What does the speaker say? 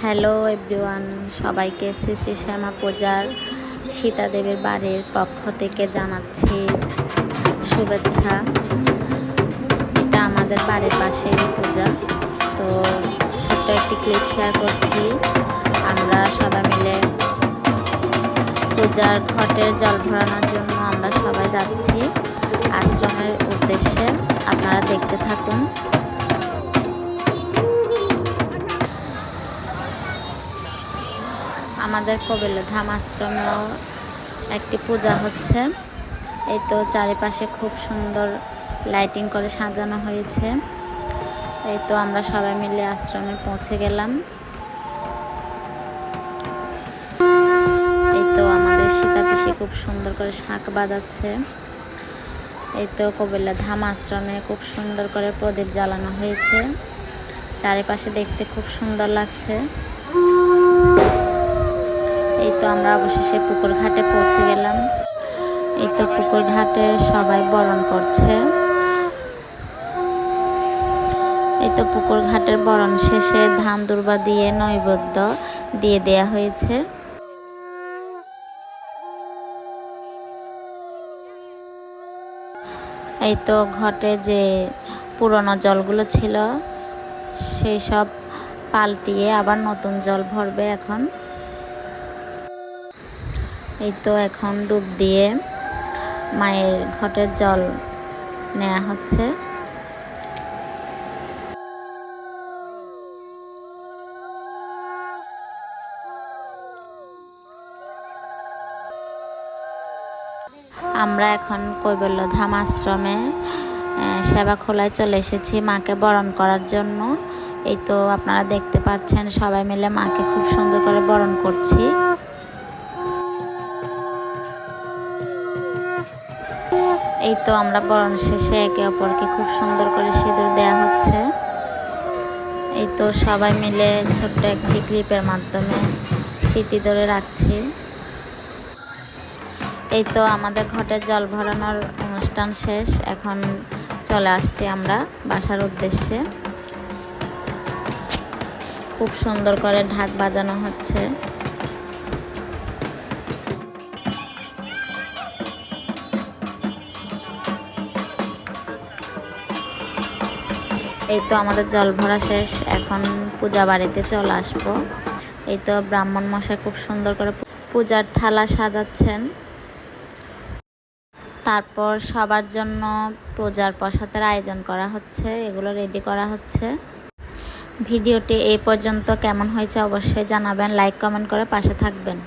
Hello everyone, সবাইকে শ্রী শ্রী শ্যামা পূজার সীতা দেবীর বাড়ির পক্ষ থেকে জানাচ্ছি শুভেচ্ছা। এটা আমাদের বাড়ির পাশেরই পূজা, তো ছোট্ট একটি ক্লিপ শেয়ার করছি। আমরা সবাই মিলে পূজার ঘটের জল ভরানোর জন্য আমরা সবাই যাচ্ছি আশ্রমের উদ্দেশ্যে। আপনারা দেখতে থাকুন। আমাদের কবিলধাম আশ্রমেও একটি পূজা হচ্ছে। এই তো চারিপাশে খুব সুন্দর লাইটিং করে সাজানো হয়েছে। এই তো আমরা সবাই মিলে আশ্রমে পৌঁছে গেলাম। এই তো আমাদের সীতা পিসি খুব সুন্দর করে শাঁখ বাজাচ্ছে। এই তো কবিলধাম আশ্রমে খুব সুন্দর করে প্রদীপ জ্বালানো হয়েছে। চারিপাশে দেখতে খুব সুন্দর লাগছে। এই তো আমরা অবশেষে পুকুর ঘাটে পৌঁছে গেলাম। এই তো পুকুর ঘাটে সবাই বরণ করছে। এই তো পুকুর ঘাটের বরণ শেষে ধান দুর্বা দিয়ে নৈবেদ্য দিয়ে দেয়া হয়েছে। এই তো ঘটে যে পুরনো জলগুলো ছিল সেই সব পাল্টিয়ে আবার নতুন জল ভরবে এখন। এই তো এখন ডুব দিয়ে মায়ের ঘটের জল নেওয়া হচ্ছে। আমরা এখন কৈবল্যধাম আশ্রমে সেবা খোলায় চলে এসেছি মাকে বরণ করার জন্য। এই তো আপনারা দেখতে পাচ্ছেন সবাই মিলে মাকে খুব সুন্দর করে বরণ করছি। এই তো আমরা বরণ শেষে একে অপরকে খুব সুন্দর করে সিঁদুর দেয়া হচ্ছে। এই তো সবাই মিলে ছোট্ট একটি ক্লিপের মাধ্যমে স্মৃতি ধরে রাখছি। এই তো আমাদের ঘটে জল ভরানোর অনুষ্ঠান শেষ, এখন চলে আসছি আমরা বাসার উদ্দেশ্যে। খুব সুন্দর করে ঢাক বাজানো হচ্ছে। এই তো আমাদের জল ভরা শেষ, এখন পূজা বাড়িতে চলে আসবো। এই তো ব্রাহ্মণ মশাই খুব সুন্দর করে পূজার থালা সাজাচ্ছেন। তারপর সবার জন্য পূজার প্রসাদের আয়োজন করা হচ্ছে, এগুলো রেডি করা হচ্ছে। ভিডিওটি এই পর্যন্ত কেমন হয়েছে অবশ্যই জানাবেন, লাইক কমেন্ট করে পাশে থাকবেন।